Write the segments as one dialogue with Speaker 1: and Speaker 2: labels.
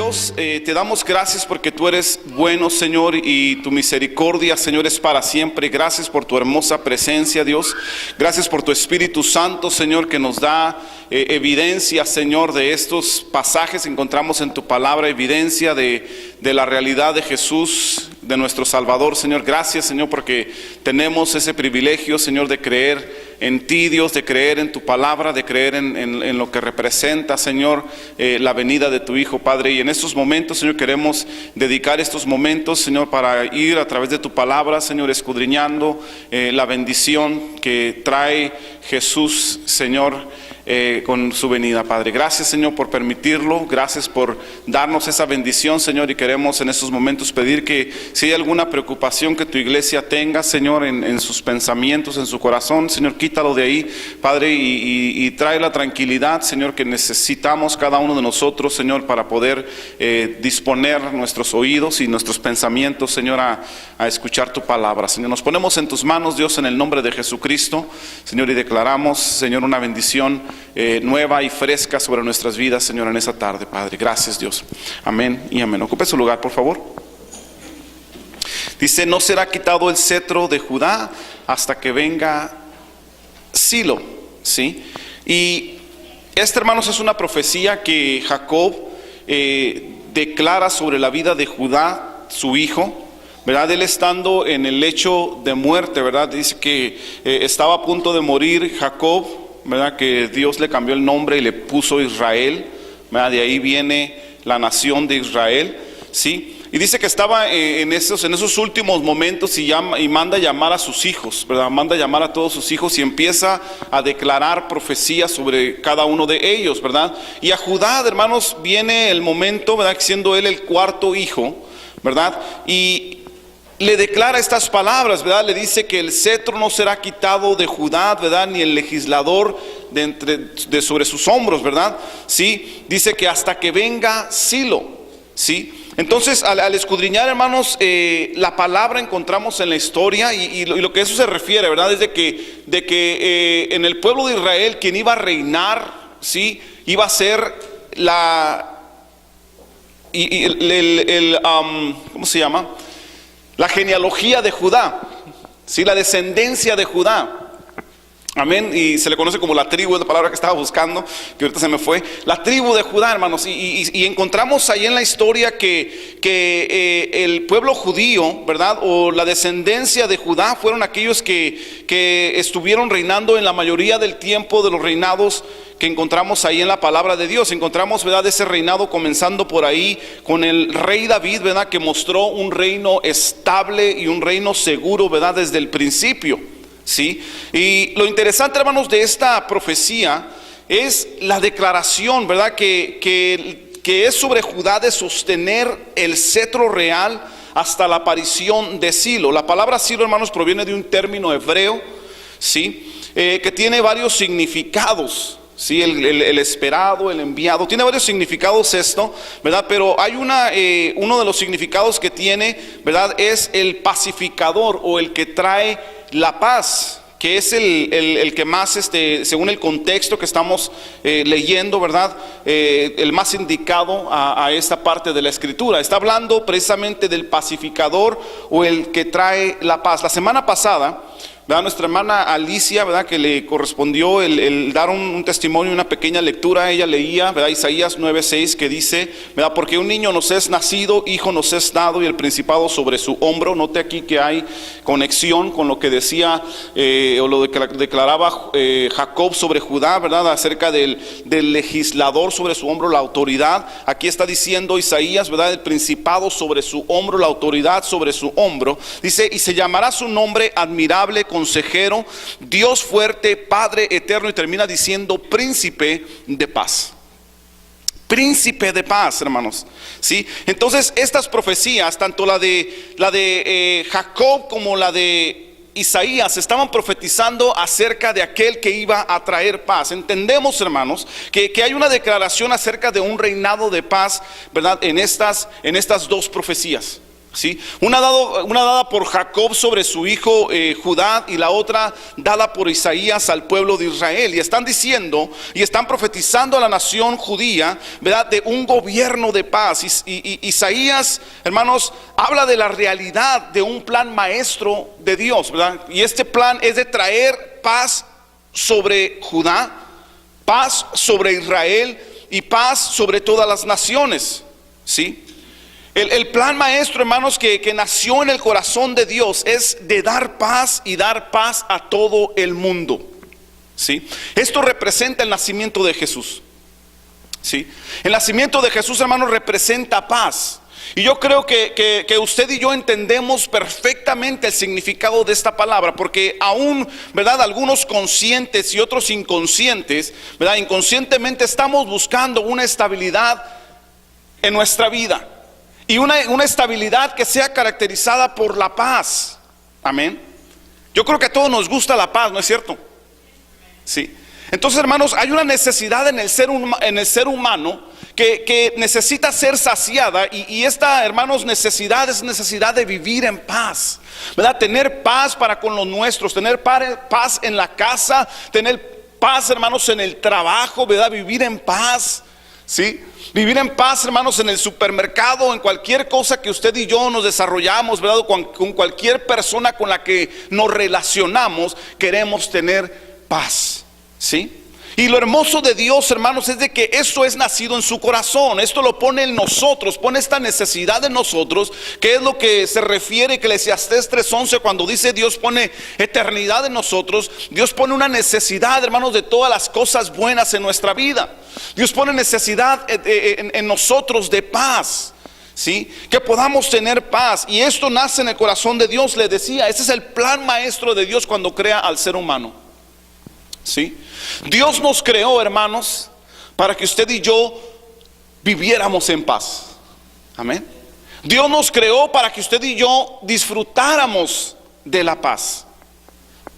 Speaker 1: Dios, te damos gracias porque tú eres bueno, Señor, y tu misericordia, Señor, es para siempre. Gracias por tu hermosa presencia, Dios. Gracias por tu Espíritu Santo, Señor, que nos da evidencia, Señor, de estos pasajes. Encontramos en tu palabra evidencia de la realidad de Jesús, de nuestro Salvador, Señor. Gracias, Señor, porque tenemos ese privilegio, Señor, de creer en ti, Dios, de creer en tu palabra, de creer en lo que representa, Señor, la venida de tu Hijo, Padre. Y en estos momentos, Señor, queremos dedicar estos momentos, Señor, para ir a través de tu palabra, Señor, escudriñando la bendición que trae Jesús, Señor, con su venida, Padre. Gracias, Señor, por permitirlo. Gracias por darnos esa bendición, Señor, y queremos en estos momentos pedir que si hay alguna preocupación que tu iglesia tenga, Señor, en sus pensamientos, en su corazón, Señor, quítalo de ahí, Padre, y trae la tranquilidad, Señor, que necesitamos cada uno de nosotros, Señor, para poder disponer nuestros oídos y nuestros pensamientos, Señor, a escuchar tu palabra. Señor, nos ponemos en tus manos, Dios, en el nombre de Jesucristo, Señor, y declaramos, Señor, una bendición nueva y fresca sobre nuestras vidas, Señor, en esa tarde, Padre. Gracias, Dios. Amén y amén. Ocupe su lugar, por favor. Dice: no será quitado el cetro de Judá hasta que venga Silo. ¿Sí? Y esta, hermanos, es una profecía que Jacob declara sobre la vida de Judá, su hijo, ¿verdad? Él estando en el lecho de muerte, ¿verdad? Dice que estaba a punto de morir Jacob, ¿verdad? Que Dios le cambió el nombre y le puso Israel, ¿verdad? De ahí viene la nación de Israel, ¿sí? Y dice que estaba en esos últimos momentos y manda llamar a sus hijos, ¿verdad? Manda llamar a todos sus hijos y empieza a declarar profecías sobre cada uno de ellos, ¿verdad? Y a Judá, hermanos, viene el momento, ¿verdad? Siendo él el cuarto hijo, ¿verdad? Y le declara estas palabras, ¿verdad? Le dice que el cetro no será quitado de Judá, ¿verdad? Ni el legislador de sobre sus hombros, ¿verdad? ¿Sí? Dice que hasta que venga Silo, ¿sí? Entonces, al escudriñar, hermanos, la palabra encontramos en la historia y lo que eso se refiere, ¿verdad? Es de que en el pueblo de Israel quien iba a reinar, ¿sí? Iba a ser ¿cómo se llama? La genealogía de Judá, ¿sí? La descendencia de Judá. Amén. Y se le conoce como la tribu, es la palabra que estaba buscando, que ahorita se me fue. La tribu de Judá, hermanos. Y encontramos ahí en la historia que el pueblo judío, ¿verdad? O la descendencia de Judá fueron aquellos que estuvieron reinando en la mayoría del tiempo de los reinados que encontramos ahí en la palabra de Dios. Encontramos, ¿verdad?, ese reinado comenzando por ahí con el rey David, ¿verdad?, que mostró un reino estable y un reino seguro, ¿verdad?, desde el principio, ¿sí? Y lo interesante, hermanos, de esta profecía es la declaración, ¿verdad?, que es sobre Judá de sostener el cetro real hasta la aparición de Silo. La palabra Silo, hermanos, proviene de un término hebreo, ¿sí?, que tiene varios significados. Sí, el esperado, el enviado, tiene varios significados esto, ¿verdad? Pero hay uno de los significados que tiene, ¿verdad?, es el pacificador o el que trae la paz, que es el que más, según el contexto que estamos leyendo, ¿verdad?, el más indicado a esta parte de la escritura. Está hablando precisamente del pacificador o el que trae la paz. La semana pasada, ¿verdad?, nuestra hermana Alicia, ¿verdad?, que le correspondió el dar un testimonio, una pequeña lectura. Ella leía, ¿verdad?, Isaías 9:6, que dice, ¿verdad?, porque un niño nos es nacido, hijo nos es dado y el principado sobre su hombro. Note aquí que hay conexión con lo que decía o lo que declaraba Jacob sobre Judá, ¿verdad?, acerca del legislador sobre su hombro, la autoridad. Aquí está diciendo Isaías, ¿verdad?, el principado sobre su hombro, la autoridad sobre su hombro. Dice, y se llamará su nombre admirable, consejero, Dios fuerte, Padre eterno, y termina diciendo príncipe de paz. Príncipe de paz, hermanos, ¿sí? Entonces estas profecías, tanto la de Jacob como la de Isaías, estaban profetizando acerca de aquel que iba a traer paz. Entendemos, hermanos, que hay una declaración acerca de un reinado de paz, ¿verdad?, en estas dos profecías. ¿sí? Una dada por Jacob sobre su hijo Judá, y la otra dada por Isaías al pueblo de Israel. Y están diciendo y están profetizando a la nación judía, ¿verdad?, de un gobierno de paz. Isaías, hermanos, habla de la realidad de un plan maestro de Dios, ¿verdad? Y este plan es de traer paz sobre Judá, paz sobre Israel y paz sobre todas las naciones, ¿sí? El plan maestro, hermanos, que nació en el corazón de Dios es de dar paz y dar paz a todo el mundo, ¿sí? Esto representa el nacimiento de Jesús, ¿sí? El nacimiento de Jesús, hermanos, representa paz. Y yo creo que usted y yo entendemos perfectamente el significado de esta palabra, porque aún, ¿verdad?, algunos conscientes y otros inconscientes, ¿verdad?, inconscientemente estamos buscando una estabilidad en nuestra vida. Y una estabilidad que sea caracterizada por la paz. Amén. Yo creo que a todos nos gusta la paz, ¿no es cierto? Sí. Entonces, hermanos, hay una necesidad en el ser humano que necesita ser saciada. Y esta, hermanos, necesidad es necesidad de vivir en paz, ¿verdad? Tener paz para con los nuestros, tener paz en la casa, tener paz, hermanos, en el trabajo, ¿verdad? Vivir en paz, ¿sí? Vivir en paz, hermanos, en el supermercado, en cualquier cosa que usted y yo nos desarrollamos, ¿verdad? Con cualquier persona con la que nos relacionamos, queremos tener paz, ¿sí? Y lo hermoso de Dios, hermanos, es de que esto es nacido en su corazón. Esto lo pone en nosotros, pone esta necesidad en nosotros, que es lo que se refiere Eclesiastés 3:11 cuando dice Dios pone eternidad en nosotros. Dios pone una necesidad, hermanos, de todas las cosas buenas en nuestra vida. Dios pone necesidad en nosotros de paz, ¿sí? Que podamos tener paz. Y esto nace en el corazón de Dios. Le decía, ese es el plan maestro de Dios cuando crea al ser humano, ¿sí? Dios nos creó, hermanos, para que usted y yo viviéramos en paz. Amén. Dios nos creó para que usted y yo disfrutáramos de la paz.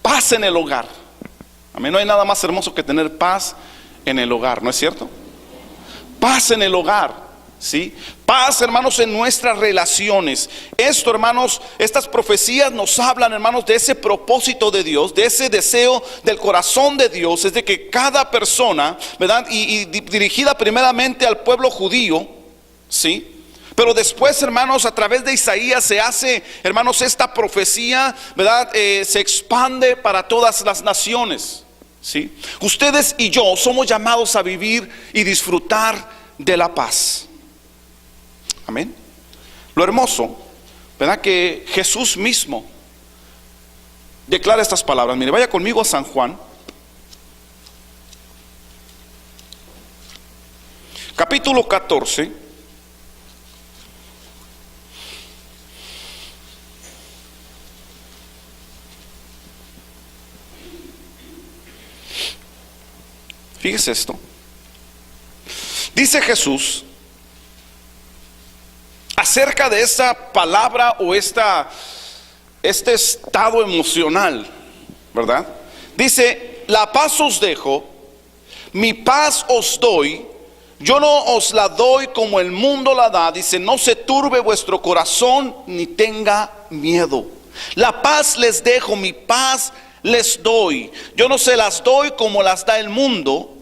Speaker 1: Paz en el hogar. Amén. No hay nada más hermoso que tener paz en el hogar, ¿no es cierto? Paz en el hogar, ¿sí? Paz, hermanos, en nuestras relaciones. Esto, hermanos, estas profecías nos hablan, hermanos, de ese propósito de Dios, de ese deseo del corazón de Dios, es de que cada persona, ¿verdad? Y dirigida primeramente al pueblo judío, ¿sí? Pero después, hermanos, a través de Isaías se hace, hermanos, esta profecía, ¿verdad? Se expande para todas las naciones, ¿sí? Ustedes y yo somos llamados a vivir y disfrutar de la paz. Amén. Lo hermoso, ¿verdad?, que Jesús mismo declara estas palabras. Mire, vaya conmigo a San Juan, capítulo 14. Fíjese esto. Dice Jesús acerca de esta palabra o este estado emocional, ¿verdad? Dice, la paz os dejo, mi paz os doy, yo no os la doy como el mundo la da. Dice, no se turbe vuestro corazón ni tenga miedo. La paz les dejo, mi paz les doy. Yo no se las doy como las da el mundo.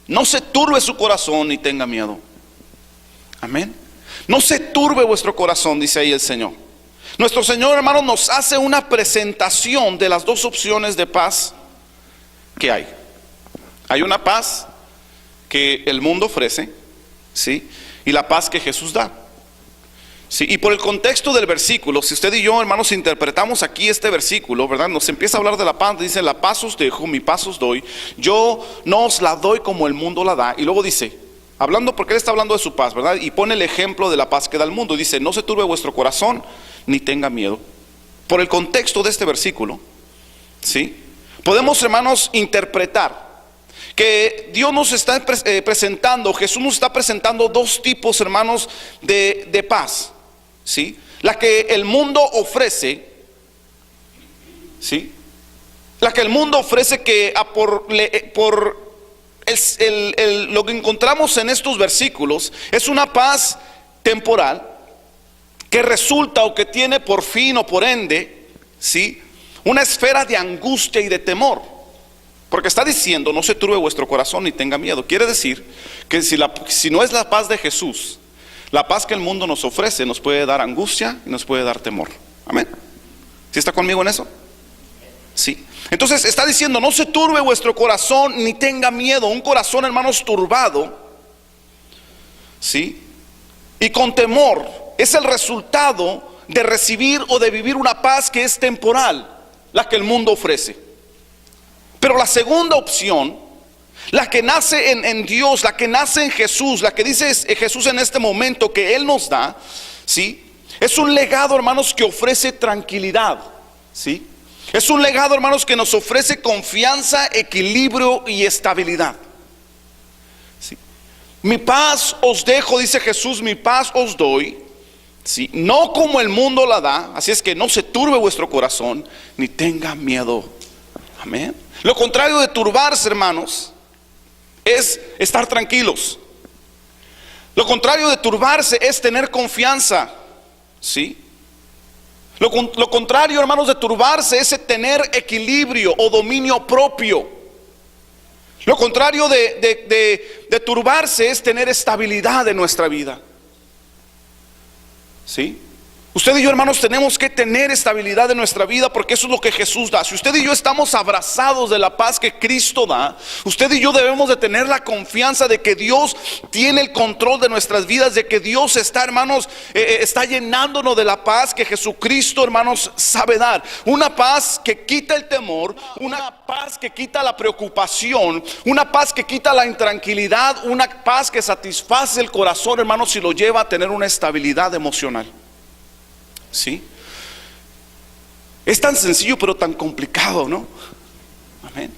Speaker 1: No se turbe su corazón ni tenga miedo. Amén. No se turbe vuestro corazón, dice ahí el Señor. Nuestro Señor, hermanos, nos hace una presentación de las dos opciones de paz que hay. Hay una paz que el mundo ofrece, ¿sí? Y la paz que Jesús da, ¿sí? Y por el contexto del versículo, si usted y yo, hermanos, interpretamos aquí este versículo, ¿verdad? Nos empieza a hablar de la paz. Dice, la paz os dejo, mi paz os doy. Yo no os la doy como el mundo la da. Y luego dice, hablando, porque él está hablando de su paz, ¿verdad? Y pone el ejemplo de la paz que da el mundo. Dice, no se turbe vuestro corazón ni tenga miedo. Por el contexto de este versículo, ¿sí?, podemos, hermanos, interpretar que Dios nos está presentando, Jesús nos está presentando dos tipos, hermanos, de paz, ¿sí? La que el mundo ofrece, ¿sí? La que el mundo ofrece, que lo que encontramos en estos versículos es una paz temporal que resulta o que tiene por fin o por ende, ¿sí?, una esfera de angustia y de temor. Porque está diciendo, no se turbe vuestro corazón ni tenga miedo. Quiere decir que si no es la paz de Jesús, la paz que el mundo nos ofrece nos puede dar angustia y nos puede dar temor. Amén. ¿Sí está conmigo en eso? Sí. Entonces está diciendo, no se turbe vuestro corazón ni tenga miedo. Un corazón, hermanos, turbado, ¿sí?, y con temor es el resultado de recibir o de vivir una paz que es temporal, la que el mundo ofrece. Pero la segunda opción, la que nace en Dios, la que nace en Jesús, la que dice Jesús en este momento que Él nos da, ¿sí?, es un legado, hermanos, que ofrece tranquilidad, ¿sí? Es un legado, hermanos, que nos ofrece confianza, equilibrio y estabilidad, ¿sí? Mi paz os dejo, dice Jesús, mi paz os doy, ¿sí?, no como el mundo la da. Así es que no se turbe vuestro corazón ni tenga miedo. Amén. Lo contrario de turbarse, hermanos, es estar tranquilos. Lo contrario de turbarse es tener confianza, ¿sí? Lo contrario, hermanos, de turbarse es tener equilibrio o dominio propio. Lo contrario de turbarse es tener estabilidad en nuestra vida, ¿sí? Usted y yo, hermanos, tenemos que tener estabilidad en nuestra vida, porque eso es lo que Jesús da. Si usted y yo estamos abrazados de la paz que Cristo da, usted y yo debemos de tener la confianza de que Dios tiene el control de nuestras vidas, de que Dios está, hermanos, está llenándonos de la paz que Jesucristo, hermanos, sabe dar. Una paz que quita el temor, una paz que quita la preocupación, una paz que quita la intranquilidad, una paz que satisface el corazón, hermanos, y lo lleva a tener una estabilidad emocional. ¿Sí? Es tan sencillo pero tan complicado, ¿no? Amén.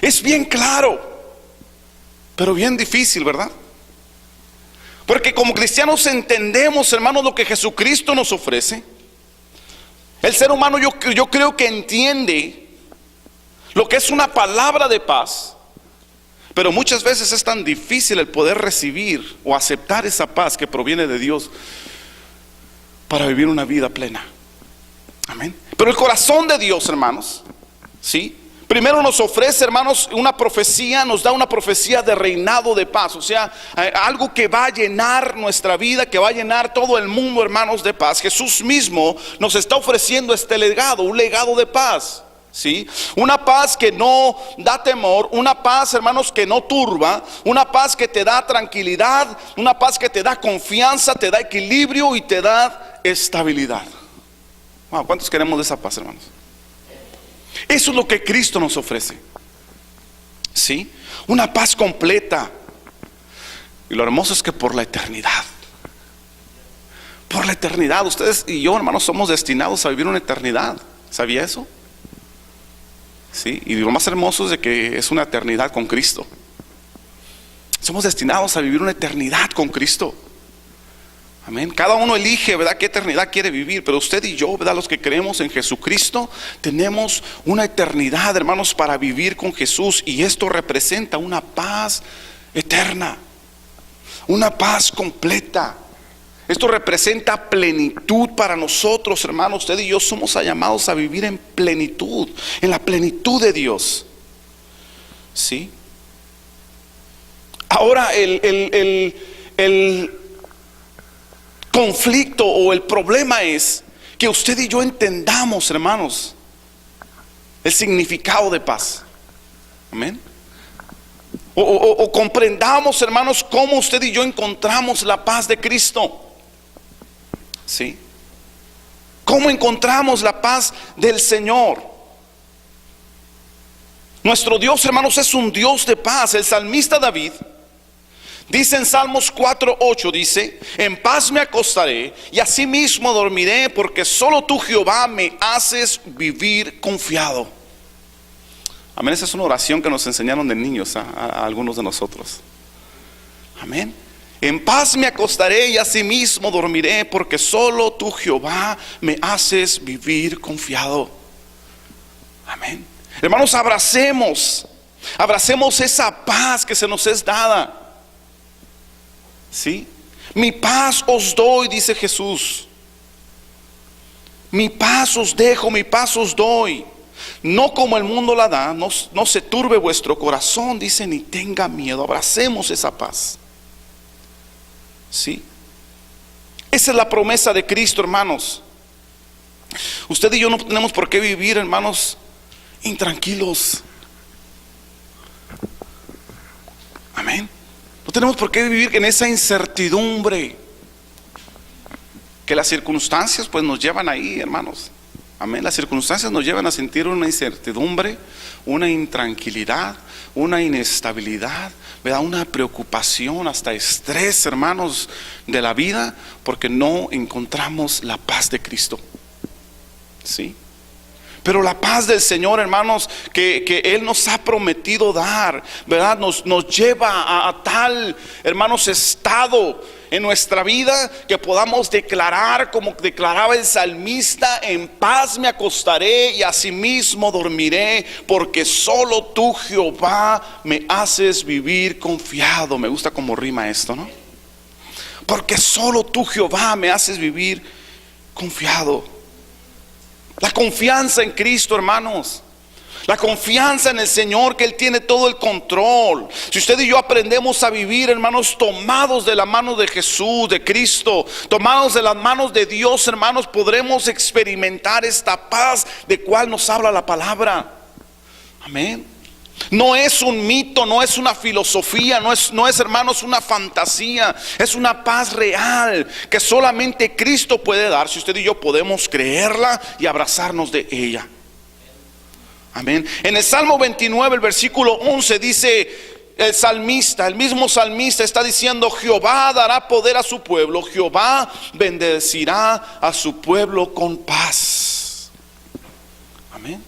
Speaker 1: Es bien claro, pero bien difícil, ¿verdad? Porque como cristianos entendemos, hermanos, lo que Jesucristo nos ofrece. El ser humano yo creo que entiende lo que es una palabra de paz, pero muchas veces es tan difícil el poder recibir o aceptar esa paz que proviene de Dios para vivir una vida plena. Amén. Pero el corazón de Dios, hermanos, ¿sí?, primero nos ofrece, hermanos, una profecía, nos da una profecía de reinado de paz. O sea, algo que va a llenar nuestra vida, que va a llenar todo el mundo, hermanos, de paz. Jesús mismo nos está ofreciendo este legado, un legado de paz, ¿sí? Una paz que no da temor, una paz, hermanos, que no turba, una paz que te da tranquilidad, una paz que te da confianza, te da equilibrio y te da estabilidad. Wow, ¿cuántos queremos de esa paz, hermanos? Eso es lo que Cristo nos ofrece, ¿sí? Una paz completa. Y lo hermoso es que por la eternidad, ustedes y yo, hermanos, somos destinados a vivir una eternidad. ¿Sabía eso? Sí, y lo más hermoso es de que es una eternidad con Cristo. Somos destinados a vivir una eternidad con Cristo. Amén. Cada uno elige, ¿verdad?, qué eternidad quiere vivir. Pero usted y yo, ¿verdad?, los que creemos en Jesucristo, tenemos una eternidad, hermanos, para vivir con Jesús. Y esto representa una paz eterna, una paz completa. Esto representa plenitud para nosotros, hermanos. Usted y yo somos llamados a vivir en plenitud, en la plenitud de Dios, ¿sí? Ahora el conflicto o el problema es que usted y yo entendamos, hermanos, el significado de paz. Amén. O comprendamos, hermanos, cómo usted y yo encontramos la paz de Cristo. ¿Sí? ¿Cómo encontramos la paz del Señor? Nuestro Dios, hermanos, es un Dios de paz. El salmista David dice en Salmos 4:8, dice: en paz me acostaré y asimismo dormiré, porque solo tú, Jehová, me haces vivir confiado. Amén. Esa es una oración que nos enseñaron de niños a algunos de nosotros. Amén. En paz me acostaré y asimismo dormiré, porque solo tú, Jehová, me haces vivir confiado. Amén. Hermanos, abracemos esa paz que se nos es dada. ¿Sí? Mi paz os doy, dice Jesús. Mi paz os dejo, mi paz os doy. No como el mundo la da, no se turbe vuestro corazón, dice, ni tenga miedo. Abracemos esa paz. ¿Sí? Esa es la promesa de Cristo, hermanos. Usted y yo no tenemos por qué vivir, hermanos, intranquilos. Amén. No tenemos por qué vivir en esa incertidumbre que las circunstancias pues nos llevan ahí, hermanos. Amén. Las circunstancias nos llevan a sentir una incertidumbre, una intranquilidad, una inestabilidad, ¿verdad? Una preocupación, hasta estrés, hermanos, de la vida, porque no encontramos la paz de Cristo. ¿Sí? Pero la paz del Señor, hermanos, que Él nos ha prometido dar, ¿verdad? Nos lleva a tal, hermanos, estado en nuestra vida que podamos declarar, como declaraba el salmista: en paz me acostaré y asimismo dormiré, porque solo tú, Jehová, me haces vivir confiado. Me gusta cómo rima esto, ¿no? Porque solo tú, Jehová, me haces vivir confiado. La confianza en Cristo, hermanos. La confianza en el Señor, que Él tiene todo el control. Si usted y yo aprendemos a vivir, hermanos, tomados de la mano de Jesús, de Cristo, tomados de las manos de Dios, hermanos, podremos experimentar esta paz de cual nos habla la palabra. Amén. No es un mito, no es una filosofía, no es, hermanos, una fantasía. Es una paz real que solamente Cristo puede dar, si usted y yo podemos creerla y abrazarnos de ella. Amén. En el Salmo 29, el versículo 11 dice el salmista, el mismo salmista está diciendo: Jehová dará poder a su pueblo, Jehová bendecirá a su pueblo con paz. Amén.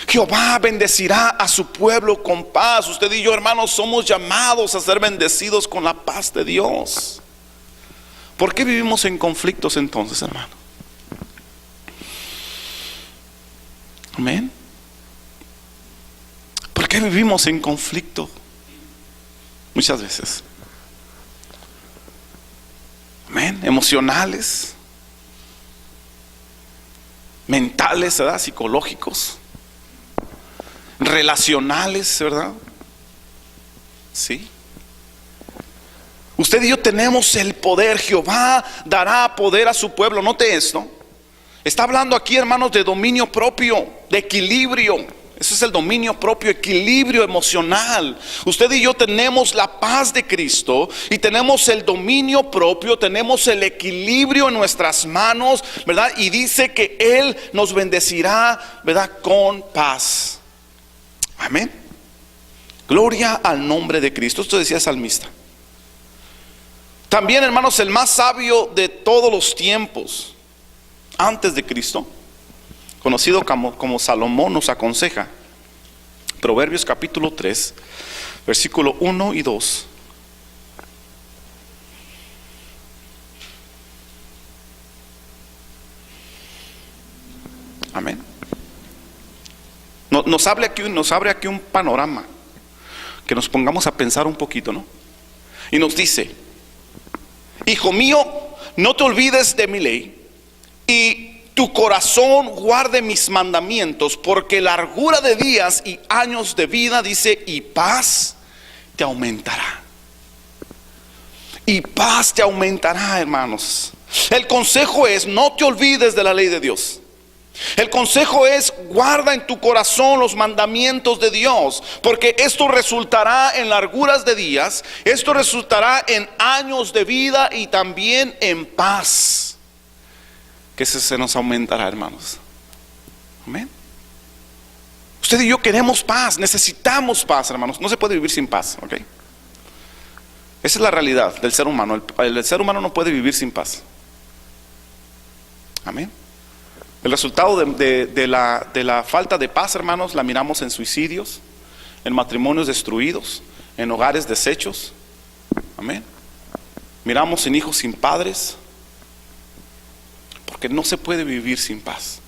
Speaker 1: Jehová bendecirá a su pueblo con paz. Usted y yo, hermanos, somos llamados a ser bendecidos con la paz de Dios. ¿Por qué vivimos en conflictos entonces, hermano? Amén. ¿Por qué vivimos en conflicto? Muchas veces. Amén. Emocionales, mentales, ¿verdad? Psicológicos, relacionales, ¿verdad? Sí. Usted y yo tenemos el poder. Jehová dará poder a su pueblo. Note esto. Está hablando aquí, hermanos, de dominio propio, de equilibrio. Eso es el dominio propio, equilibrio emocional. Usted y yo tenemos la paz de Cristo y tenemos el dominio propio, tenemos el equilibrio en nuestras manos, ¿verdad? Y dice que Él nos bendecirá, ¿verdad? Con paz. Amén. Gloria al nombre de Cristo. Esto decía el salmista. También, hermanos, el más sabio de todos los tiempos antes de Cristo, conocido como Salomón, nos aconseja. Proverbios capítulo 3, versículo 1 y 2. Amén. Nos abre aquí un panorama, que nos pongamos a pensar un poquito, ¿no? Y nos dice: hijo mío, no te olvides de mi ley, y tu corazón guarde mis mandamientos, porque largura de días y años de vida, dice, y paz te aumentará. Y paz te aumentará, hermanos. El consejo es: no te olvides de la ley de Dios. El consejo es: guarda en tu corazón los mandamientos de Dios, porque esto resultará en larguras de días, esto resultará en años de vida y también en paz, que se nos aumentará, hermanos. Amén. Usted y yo queremos paz, necesitamos paz, hermanos. No se puede vivir sin paz, ¿ok? Esa es la realidad del ser humano. El ser humano no puede vivir sin paz. Amén. El resultado de la falta de paz, hermanos, la miramos en suicidios, en matrimonios destruidos, en hogares deshechos. Amén. Miramos en hijos sin padres, porque no se puede vivir sin paz.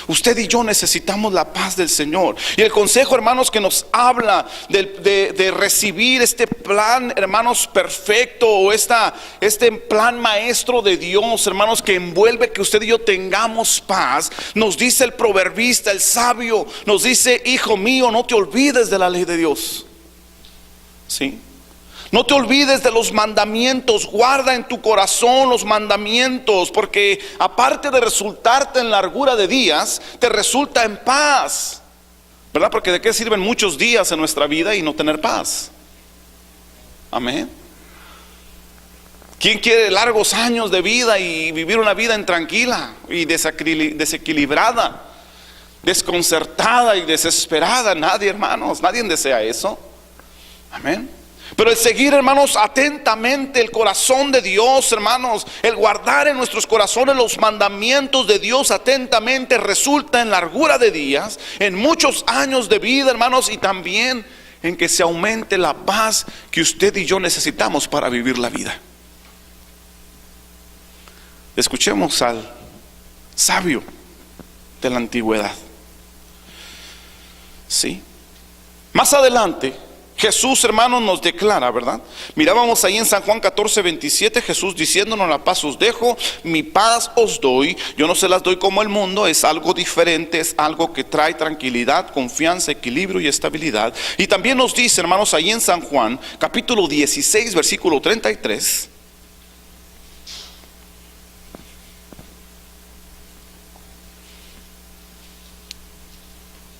Speaker 1: Usted y yo necesitamos la paz del Señor. Y el consejo, hermanos, que nos habla de recibir este plan, hermanos, perfecto, o este plan maestro de Dios, hermanos, que envuelve que usted y yo tengamos paz, nos dice el proverbista, el sabio, nos dice: hijo mío, no te olvides de la ley de Dios. ¿Sí? No te olvides de los mandamientos, guarda en tu corazón los mandamientos, porque aparte de resultarte en largura de días, te resulta en paz, ¿verdad? Porque ¿de qué sirven muchos días en nuestra vida y no tener paz? Amén. ¿Quién quiere largos años de vida y vivir una vida intranquila y desequilibrada, desconcertada y desesperada? Nadie, hermanos, nadie desea eso. Amén. Pero el seguir, hermanos, atentamente el corazón de Dios, hermanos, el guardar en nuestros corazones los mandamientos de Dios atentamente, resulta en largura de días, en muchos años de vida, hermanos, y también en que se aumente la paz que usted y yo necesitamos para vivir la vida. Escuchemos al sabio de la antigüedad. Sí. Más adelante Jesús, hermanos, nos declara, ¿verdad? Mirábamos ahí en San Juan 14:27, Jesús diciéndonos: la paz os dejo, mi paz os doy. Yo no se las doy como el mundo, es algo diferente, es algo que trae tranquilidad, confianza, equilibrio y estabilidad. Y también nos dice, hermanos, ahí en San Juan, capítulo 16, versículo 33.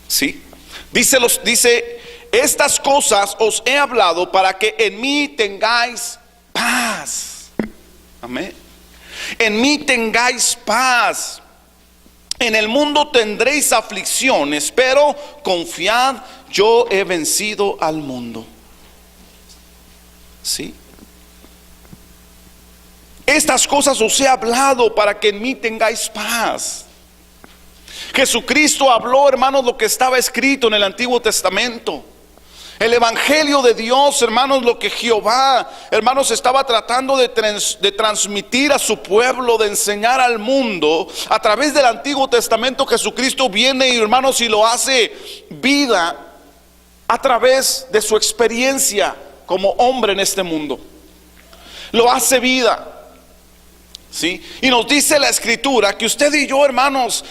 Speaker 1: ¿Sí? Dice: estas cosas os he hablado para que en mí tengáis paz. Amén. En mí tengáis paz. En el mundo tendréis aflicciones, pero confiad, yo he vencido al mundo. ¿Sí? Estas cosas os he hablado para que en mí tengáis paz. Jesucristo habló, hermanos, lo que estaba escrito en el Antiguo Testamento. El evangelio de Dios, hermanos, lo que Jehová, hermanos, estaba tratando de transmitir a su pueblo, de enseñar al mundo a través del Antiguo Testamento. Jesucristo viene, hermanos, y lo hace vida a través de su experiencia como hombre en este mundo. Lo hace vida. ¿Sí? Y nos dice la Escritura que usted y yo, hermanos,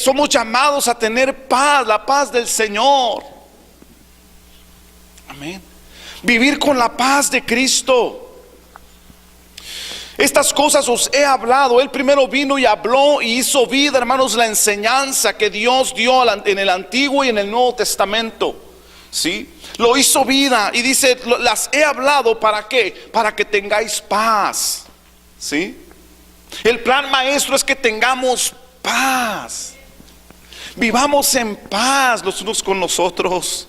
Speaker 1: somos llamados a tener paz, la paz del Señor. Amén. Vivir con la paz de Cristo. Estas cosas os he hablado. Él primero vino y habló y hizo vida, hermanos, la enseñanza que Dios dio en el Antiguo y en el Nuevo Testamento. ¿Sí? Lo hizo vida y dice: las he hablado ¿para qué? Para que tengáis paz. ¿Sí? El plan maestro es que tengamos paz. Vivamos en paz los unos con los otros.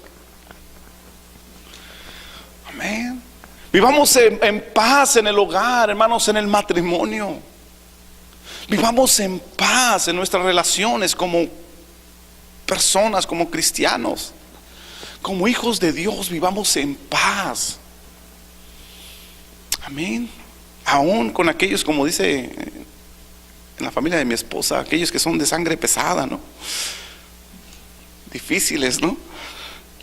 Speaker 1: Amén. Vivamos en paz en el hogar, hermanos, en el matrimonio. Vivamos en paz en nuestras relaciones como personas, como cristianos, como hijos de Dios. Vivamos en paz. Amén. Aún con aquellos, como dice en la familia de mi esposa, aquellos que son de sangre pesada, ¿no? Difíciles, ¿no?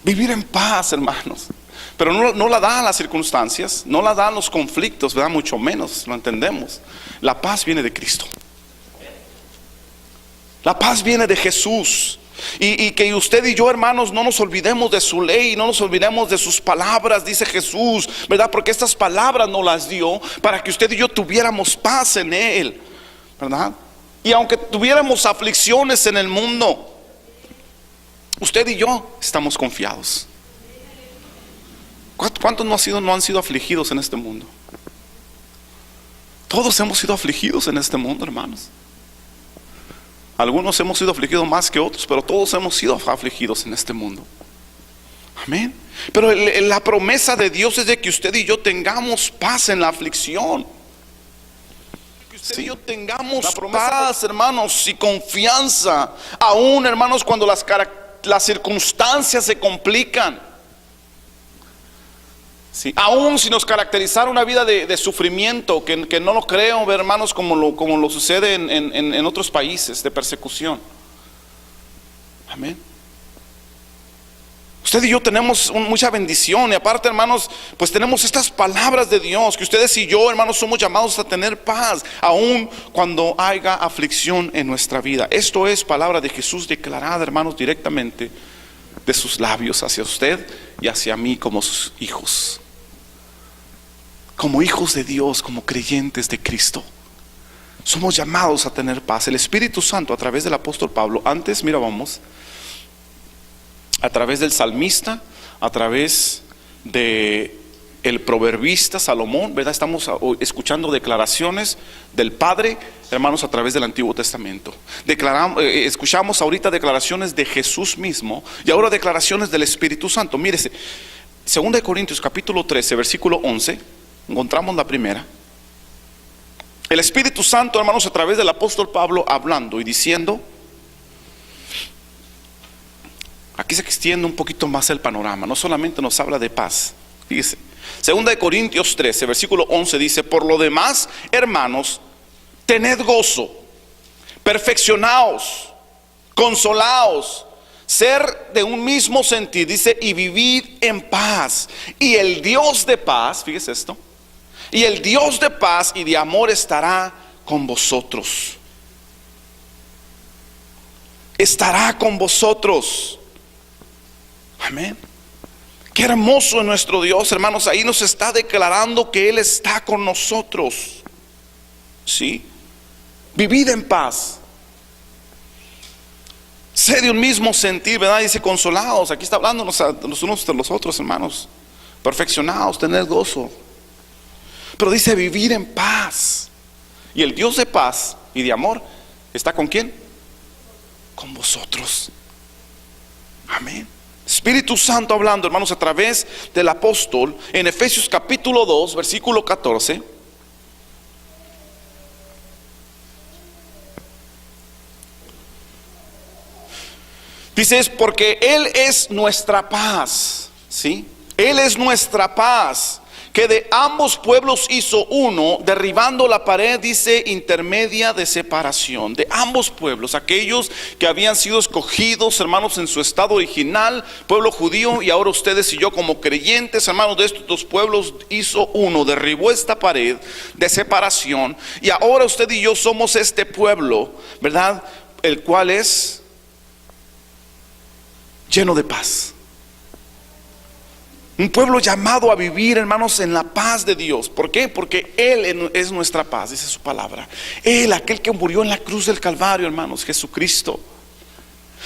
Speaker 1: Vivir en paz, hermanos. Pero no la dan las circunstancias, no la dan los conflictos, ¿verdad? Mucho menos, lo entendemos. La paz viene de Cristo. La paz viene de Jesús. Y que usted y yo, hermanos, no nos olvidemos de su ley, no nos olvidemos de sus palabras, dice Jesús, ¿verdad? Porque estas palabras nos las dio para que usted y yo tuviéramos paz en Él, ¿verdad? Y aunque tuviéramos aflicciones en el mundo, usted y yo estamos confiados. ¿Cuántos no han sido afligidos en este mundo? Todos hemos sido afligidos en este mundo, hermanos. Algunos hemos sido afligidos más que otros, pero todos hemos sido afligidos en este mundo. Amén. Pero la promesa de Dios es de que usted y yo tengamos paz en la aflicción. Que usted y yo tengamos paz, hermanos, y confianza. Aún, hermanos, cuando las circunstancias se complican. Sí, aún si nos caracterizara una vida de sufrimiento, que no lo creo, hermanos, como lo sucede en otros países, de persecución. Amén. Usted y yo tenemos mucha bendición. Y aparte, hermanos, pues tenemos estas palabras de Dios, que ustedes y yo, hermanos, somos llamados a tener paz, aun cuando haya aflicción en nuestra vida. Esto es palabra de Jesús declarada, hermanos, directamente de sus labios hacia usted y hacia mí como sus hijos. Como hijos de Dios, como creyentes de Cristo, somos llamados a tener paz. El Espíritu Santo, a través del apóstol Pablo, antes, mira, vamos, a través del salmista, a través de el proverbista Salomón, ¿verdad? Estamos escuchando declaraciones del Padre, hermanos, a través del Antiguo Testamento. Escuchamos ahorita declaraciones de Jesús mismo y ahora declaraciones del Espíritu Santo. Mírese, 2 Corintios capítulo 13, versículo 11, encontramos la primera. El Espíritu Santo, hermanos, a través del apóstol Pablo hablando y diciendo. Aquí se extiende un poquito más el panorama, no solamente nos habla de paz. Fíjese, 2 Corintios 13, versículo 11 dice: por lo demás, hermanos, tened gozo, perfeccionaos, consolaos, ser de un mismo sentir, dice, y vivid en paz. Y el Dios de paz, fíjese esto, y el Dios de paz y de amor estará con vosotros. Estará con vosotros. Amén. Qué hermoso es nuestro Dios, hermanos. Ahí nos está declarando que Él está con nosotros. Sí. Vivid en paz. Sé de un mismo sentir, ¿verdad? Dice consolados. Aquí está hablando los unos de los otros, hermanos. Perfeccionados, tener gozo. Pero dice vivir en paz. Y el Dios de paz y de amor está ¿con quién? Con vosotros. Amén. Espíritu Santo hablando, hermanos, a través del apóstol en Efesios capítulo 2, versículo 14. Dice, es porque Él es nuestra paz, ¿sí? Él es nuestra paz, que de ambos pueblos hizo uno, derribando la pared, dice, intermedia de separación. De ambos pueblos, aquellos que habían sido escogidos, hermanos, en su estado original, pueblo judío, y ahora ustedes y yo como creyentes, hermanos, de estos dos pueblos hizo uno, derribó esta pared de separación, y ahora usted y yo somos este pueblo, ¿verdad? El cual es lleno de paz. Un pueblo llamado a vivir, hermanos, en la paz de Dios. ¿Por qué? Porque Él es nuestra paz, dice su palabra. Él, aquel que murió en la cruz del Calvario, hermanos, Jesucristo.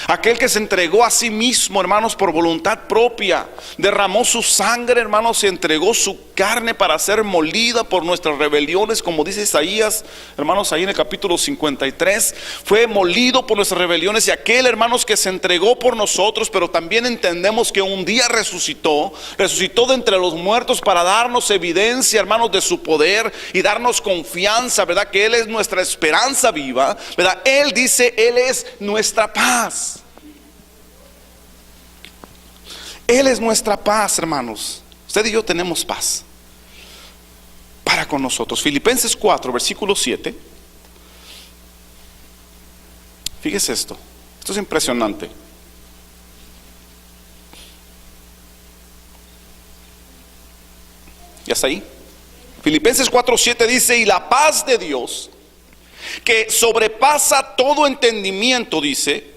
Speaker 1: Aquel que se entregó a sí mismo, hermanos, por voluntad propia, derramó su sangre, hermanos, y entregó su carne para ser molida por nuestras rebeliones, como dice Isaías, hermanos, ahí en el capítulo 53, fue molido por nuestras rebeliones. Y aquel, hermanos, que se entregó por nosotros, pero también entendemos que un día resucitó de entre los muertos para darnos evidencia, hermanos, de su poder y darnos confianza, ¿verdad? Que Él es nuestra esperanza viva, ¿verdad? Él dice, Él es nuestra paz. Él es nuestra paz, hermanos. Usted y yo tenemos paz para con nosotros. Filipenses 4, versículo 7. Fíjese esto. Esto es impresionante. ¿Ya está ahí? Filipenses 4, 7 dice: y la paz de Dios, que sobrepasa todo entendimiento, dice,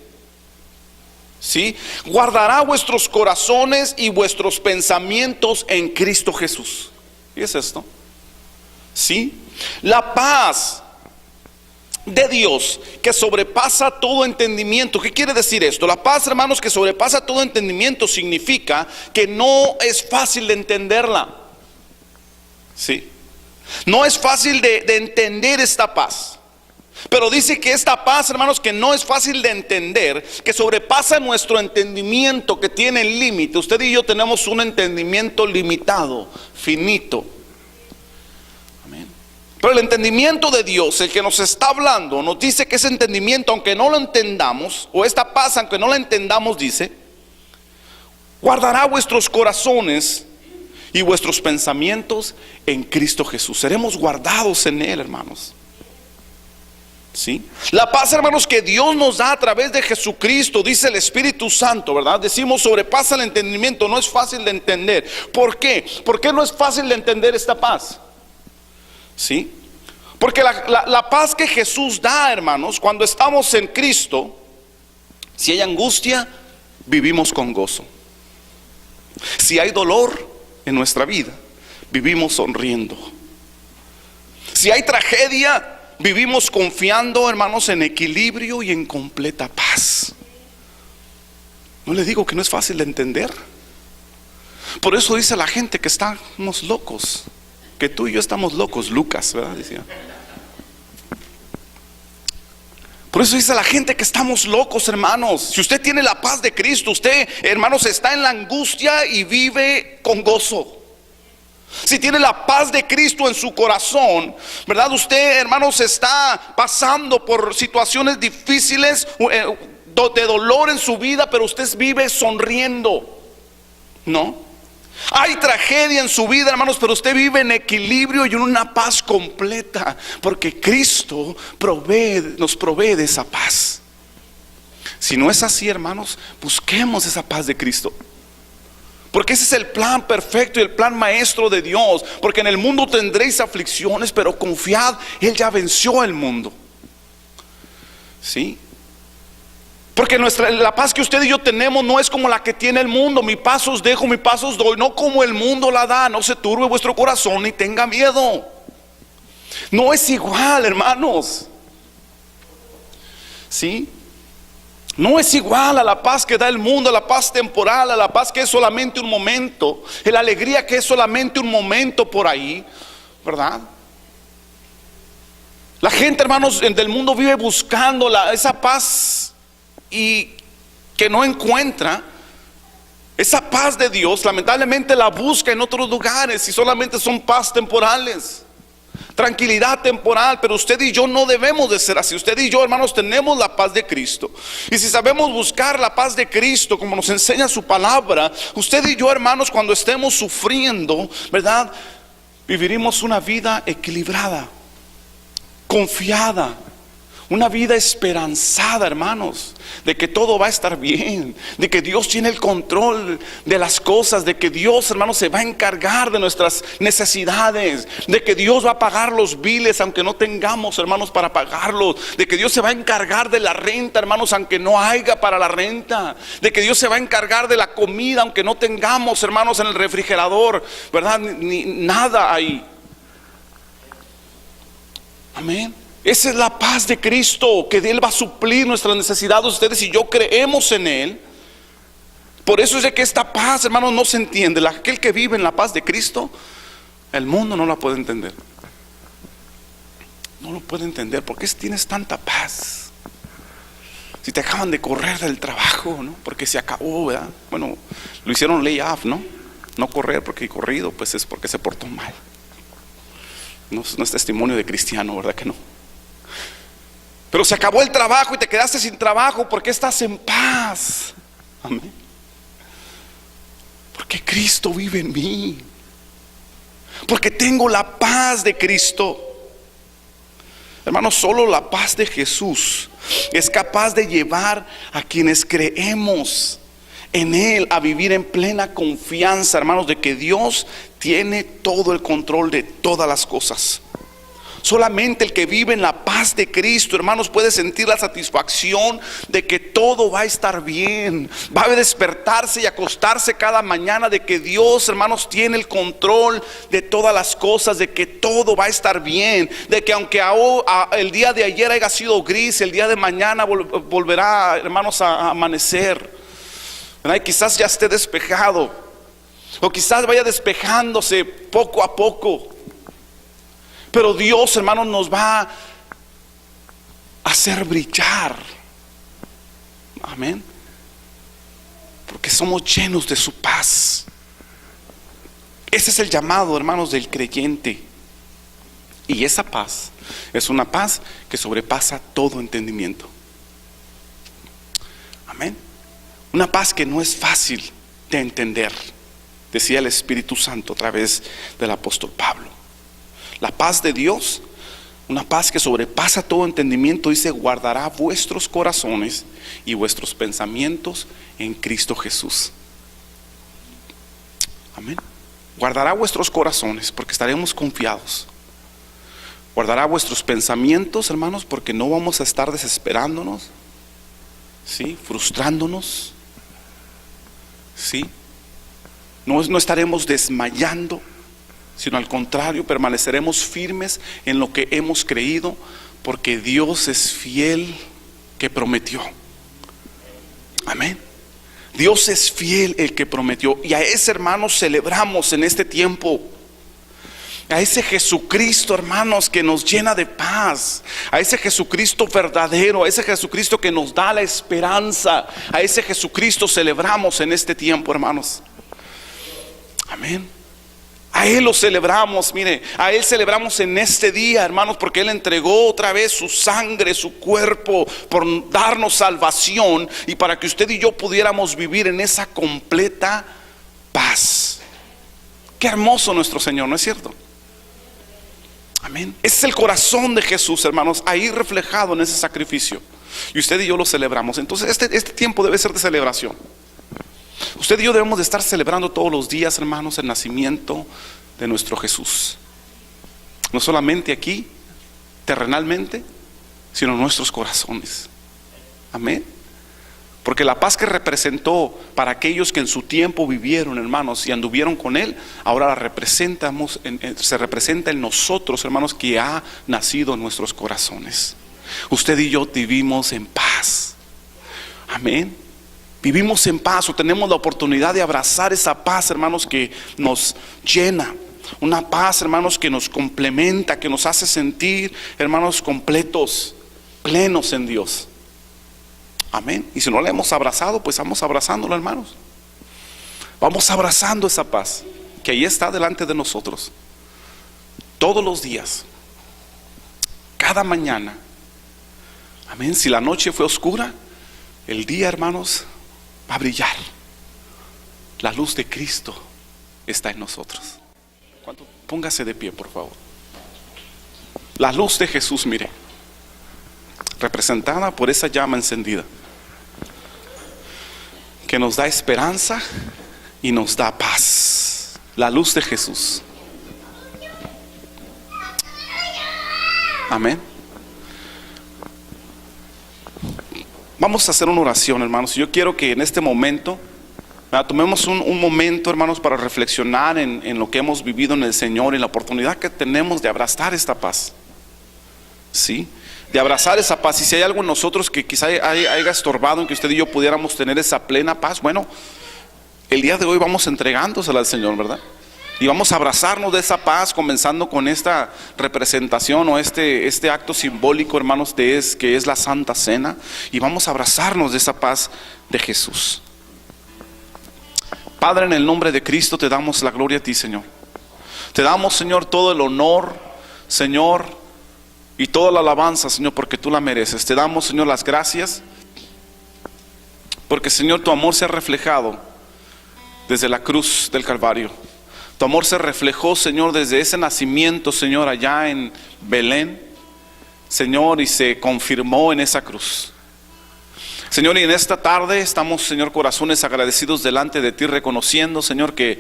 Speaker 1: ¿sí?, guardará vuestros corazones y vuestros pensamientos en Cristo Jesús. ¿Qué es esto? ¿Sí? La paz de Dios que sobrepasa todo entendimiento. ¿Qué quiere decir esto? La paz, hermanos, que sobrepasa todo entendimiento significa que no es fácil de entenderla. ¿Sí? No es fácil de entender esta paz. Pero dice que esta paz, hermanos, que no es fácil de entender, que sobrepasa nuestro entendimiento, que tiene límite. Usted y yo tenemos un entendimiento limitado, finito. Amén. Pero el entendimiento de Dios, el que nos está hablando, nos dice que ese entendimiento, aunque no lo entendamos, o esta paz, aunque no la entendamos, dice, guardará vuestros corazones y vuestros pensamientos en Cristo Jesús. Seremos guardados en Él, hermanos. ¿Sí? La paz, hermanos, que Dios nos da a través de Jesucristo, dice el Espíritu Santo, ¿verdad? Decimos sobrepasa el entendimiento, no es fácil de entender. ¿Por qué? ¿Por qué no es fácil de entender esta paz? ¿Sí? Porque la paz que Jesús da, hermanos, cuando estamos en Cristo, si hay angustia, vivimos con gozo. Si hay dolor en nuestra vida, vivimos sonriendo. Si hay tragedia, vivimos confiando, hermanos, en equilibrio y en completa paz. No le digo que no es fácil de entender. Por eso dice la gente que estamos locos, que tú y yo estamos locos. Lucas, ¿verdad? Decía. Por eso dice la gente que estamos locos, hermanos. Si usted tiene la paz de Cristo, usted, hermanos, está en la angustia y vive con gozo. Si tiene la paz de Cristo en su corazón, ¿verdad? Usted, hermanos, está pasando por situaciones difíciles, de dolor en su vida, pero usted vive sonriendo, ¿no? Hay tragedia en su vida, hermanos, pero usted vive en equilibrio y en una paz completa, porque Cristo nos provee de esa paz. Si no es así, hermanos, busquemos esa paz de Cristo. Porque ese es el plan perfecto y el plan maestro de Dios. Porque en el mundo tendréis aflicciones, pero confiad, Él ya venció el mundo. ¿Sí? Porque la paz que usted y yo tenemos no es como la que tiene el mundo. Mi paz os dejo, mi paz os doy. No como el mundo la da. No se turbe vuestro corazón ni tenga miedo. No es igual, hermanos. ¿Sí? No es igual a la paz que da el mundo, a la paz temporal, a la paz que es solamente un momento, a la alegría que es solamente un momento por ahí, ¿verdad? La gente, hermanos, del mundo vive buscando esa paz y que no encuentra. Esa paz de Dios, lamentablemente la busca en otros lugares y solamente son paz temporales. Tranquilidad temporal, pero usted y yo no debemos de ser así. Usted y yo, hermanos, tenemos la paz de Cristo. Y si sabemos buscar la paz de Cristo, como nos enseña su palabra, usted y yo, hermanos, cuando estemos sufriendo, ¿verdad? Viviremos una vida equilibrada, confiada, una vida esperanzada, hermanos, de que todo va a estar bien, de que Dios tiene el control de las cosas, de que Dios, hermanos, se va a encargar de nuestras necesidades, de que Dios va a pagar los biles aunque no tengamos, hermanos, para pagarlos, de que Dios se va a encargar de la renta, hermanos, aunque no haya para la renta, de que Dios se va a encargar de la comida aunque no tengamos, hermanos, en el refrigerador, ¿verdad? Ni nada ahí. Amén. Esa es la paz de Cristo, que Él va a suplir nuestras necesidades. Ustedes y yo creemos en Él. Por eso es de que esta paz, hermanos, no se entiende. Aquel que vive en la paz de Cristo, el mundo no la puede entender. No lo puede entender. ¿Por qué tienes tanta paz? Si te acaban de correr del trabajo, ¿no? Porque se acabó, ¿verdad? Bueno, lo hicieron lay off, ¿no? No correr, porque corrido pues es porque se portó mal. No es testimonio de cristiano, ¿verdad que no? Pero se acabó el trabajo y te quedaste sin trabajo. ¿Por qué estás en paz? Amén. Porque Cristo vive en mí. Porque tengo la paz de Cristo. Hermanos, solo la paz de Jesús es capaz de llevar a quienes creemos en Él a vivir en plena confianza, hermanos, de que Dios tiene todo el control de todas las cosas. Solamente el que vive en la paz de Cristo, hermanos, puede sentir la satisfacción de que todo va a estar bien. Va a despertarse y acostarse cada mañana de que Dios, hermanos, tiene el control de todas las cosas, de que todo va a estar bien, de que aunque el día de ayer haya sido gris, el día de mañana volverá, hermanos, a amanecer, ¿verdad? Y quizás ya esté despejado, o quizás vaya despejándose poco a poco. Pero Dios, hermanos, nos va a hacer brillar. Amén. Porque somos llenos de su paz. Ese es el llamado, hermanos, del creyente. Y esa paz es una paz que sobrepasa todo entendimiento. Amén. Una paz que no es fácil de entender, decía el Espíritu Santo a través del apóstol Pablo. La paz de Dios Una paz que sobrepasa todo entendimiento, dice, guardará vuestros corazones y vuestros pensamientos en Cristo Jesús. Amén. Guardará vuestros corazones porque estaremos confiados. Guardará vuestros pensamientos, hermanos, porque no vamos a estar desesperándonos, ¿sí? Frustrándonos, ¿sí? No estaremos desmayando, sino al contrario, permaneceremos firmes en lo que hemos creído, porque Dios es fiel que prometió. Amén. Dios es fiel el que prometió, y a ese, hermanos, celebramos en este tiempo. A ese Jesucristo, hermanos, que nos llena de paz. A ese Jesucristo verdadero, a ese Jesucristo que nos da la esperanza. A ese Jesucristo celebramos en este tiempo, hermanos. Amén. A Él lo celebramos, mire, a Él celebramos en este día, hermanos, porque Él entregó otra vez su sangre, su cuerpo, por darnos salvación y para que usted y yo pudiéramos vivir en esa completa paz. Qué hermoso nuestro Señor, ¿no es cierto? Amén. Ese es el corazón de Jesús, hermanos, ahí reflejado en ese sacrificio. Y usted y yo lo celebramos. Entonces este tiempo debe ser de celebración. Usted y yo debemos de estar celebrando todos los días, hermanos, el nacimiento de nuestro Jesús. No solamente aquí, terrenalmente, sino en nuestros corazones. Amén. Porque la paz que representó para aquellos que en su tiempo vivieron, hermanos, y anduvieron con Él, ahora la representamos, se representa en nosotros, hermanos, que ha nacido en nuestros corazones. Usted y yo vivimos en paz. Amén. Vivimos en paz, o tenemos la oportunidad de abrazar esa paz, hermanos, que nos llena. Una paz, hermanos, que nos complementa, que nos hace sentir, hermanos, completos, plenos en Dios. Amén. Y si no la hemos abrazado, pues vamos abrazándola, hermanos. Vamos abrazando esa paz que ahí está delante de nosotros. Todos los días, cada mañana. Amén. Si la noche fue oscura, el día, hermanos, va a brillar. La luz de Cristo está en nosotros. Póngase de pie, por favor. La luz de Jesús, mire, representada por esa llama encendida, que nos da esperanza y nos da paz. La luz de Jesús. Amén. Vamos a hacer una oración, hermanos. Yo quiero que en este momento tomemos un momento, hermanos, para reflexionar en lo que hemos vivido en el Señor, en la oportunidad que tenemos de abrazar esta paz. ¿Sí? De abrazar esa paz. Y si hay algo en nosotros que quizá haya estorbado en que usted y yo pudiéramos tener esa plena paz, bueno, el día de hoy vamos entregándosela al Señor, ¿verdad? Y vamos a abrazarnos de esa paz, comenzando con esta representación o este acto simbólico, hermanos, que es la Santa Cena. Y vamos a abrazarnos de esa paz de Jesús. Padre, en el nombre de Cristo te damos la gloria a ti, Señor. Te damos, Señor, todo el honor, Señor, y toda la alabanza, Señor, porque tú la mereces. Te damos, Señor, las gracias, porque, Señor, tu amor se ha reflejado desde la cruz del Calvario. Tu amor se reflejó, Señor, desde ese nacimiento, Señor, allá en Belén, Señor, y se confirmó en esa cruz. Señor, y en esta tarde estamos, Señor, corazones agradecidos delante de ti, reconociendo, Señor, que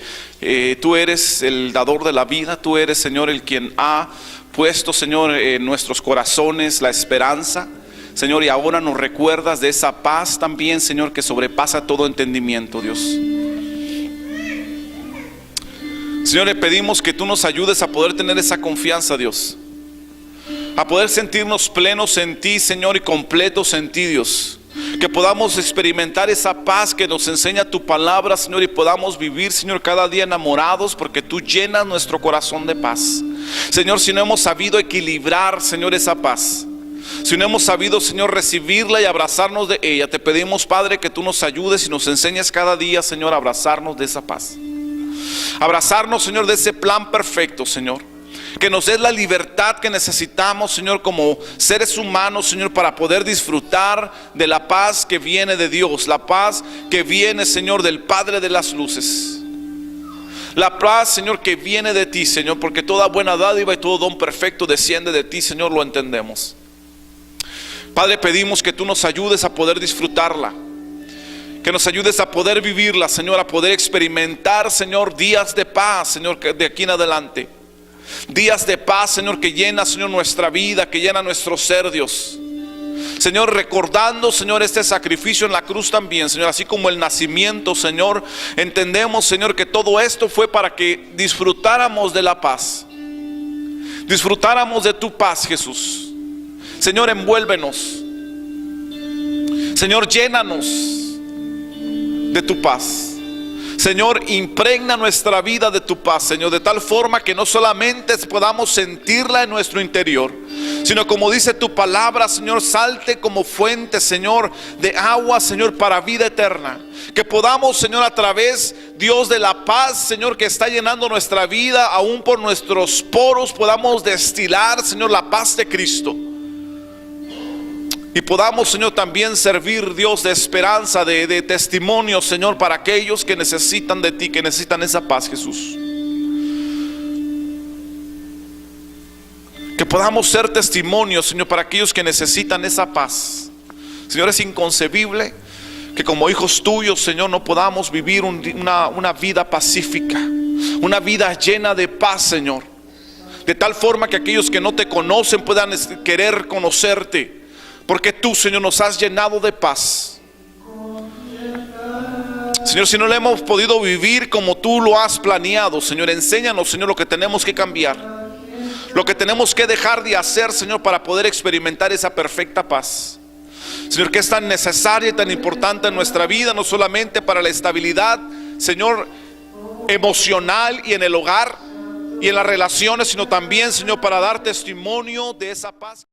Speaker 1: tú eres el dador de la vida. Tú eres, Señor, el quien ha puesto, Señor, en nuestros corazones la esperanza, Señor, y ahora nos recuerdas de esa paz también, Señor, que sobrepasa todo entendimiento, Dios. Señor, le pedimos que tú nos ayudes a poder tener esa confianza, Dios, a poder sentirnos plenos en ti, Señor, y completos en ti, Dios. Que podamos experimentar esa paz que nos enseña tu palabra, Señor, y podamos vivir, Señor, cada día enamorados, porque tú llenas nuestro corazón de paz. Señor, si no hemos sabido equilibrar, Señor, esa paz, si no hemos sabido, Señor, recibirla y abrazarnos de ella, te pedimos, Padre, que tú nos ayudes y nos enseñes cada día, Señor, a abrazarnos de esa paz. Abrazarnos, Señor, de ese plan perfecto, Señor. Que nos des la libertad que necesitamos, Señor, como seres humanos, Señor, para poder disfrutar de la paz que viene de Dios. La paz que viene, Señor, del Padre de las luces. La paz, Señor, que viene de ti, Señor, porque toda buena dádiva y todo don perfecto desciende de ti, Señor, lo entendemos. Padre, pedimos que tú nos ayudes a poder disfrutarla, que nos ayudes a poder vivirla, Señor, a poder experimentar, Señor, días de paz, Señor, de aquí en adelante. Días de paz, Señor, que llena, Señor, nuestra vida, que llena nuestro ser, Dios. Señor, recordando, Señor, este sacrificio en la cruz también, Señor, así como el nacimiento, Señor, entendemos, Señor, que todo esto fue para que disfrutáramos de la paz, disfrutáramos de tu paz, Jesús. Señor, envuélvenos, Señor, llénanos de tu paz. Señor, impregna nuestra vida de tu paz, Señor, de tal forma que no solamente podamos sentirla en nuestro interior, sino como dice tu palabra, Señor, salte como fuente, Señor, de agua, Señor, para vida eterna. Que podamos, Señor, a través, Dios, de la paz, Señor, que está llenando nuestra vida, aún por nuestros poros, podamos destilar, Señor, la paz de Cristo. Y podamos, Señor, también servir, Dios, de esperanza, de testimonio, Señor, para aquellos que necesitan de ti, que necesitan esa paz, Jesús. Que podamos ser testimonios, Señor, para aquellos que necesitan esa paz. Señor, es inconcebible que como hijos tuyos, Señor, no podamos vivir una vida pacífica, una vida llena de paz, Señor. De tal forma que aquellos que no te conocen puedan querer conocerte. Porque tú, Señor, nos has llenado de paz. Señor, si no lo hemos podido vivir como tú lo has planeado, Señor, enséñanos, Señor, lo que tenemos que cambiar, lo que tenemos que dejar de hacer, Señor, para poder experimentar esa perfecta paz. Señor, que es tan necesaria y tan importante en nuestra vida, no solamente para la estabilidad, Señor, emocional y en el hogar y en las relaciones, sino también, Señor, para dar testimonio de esa paz.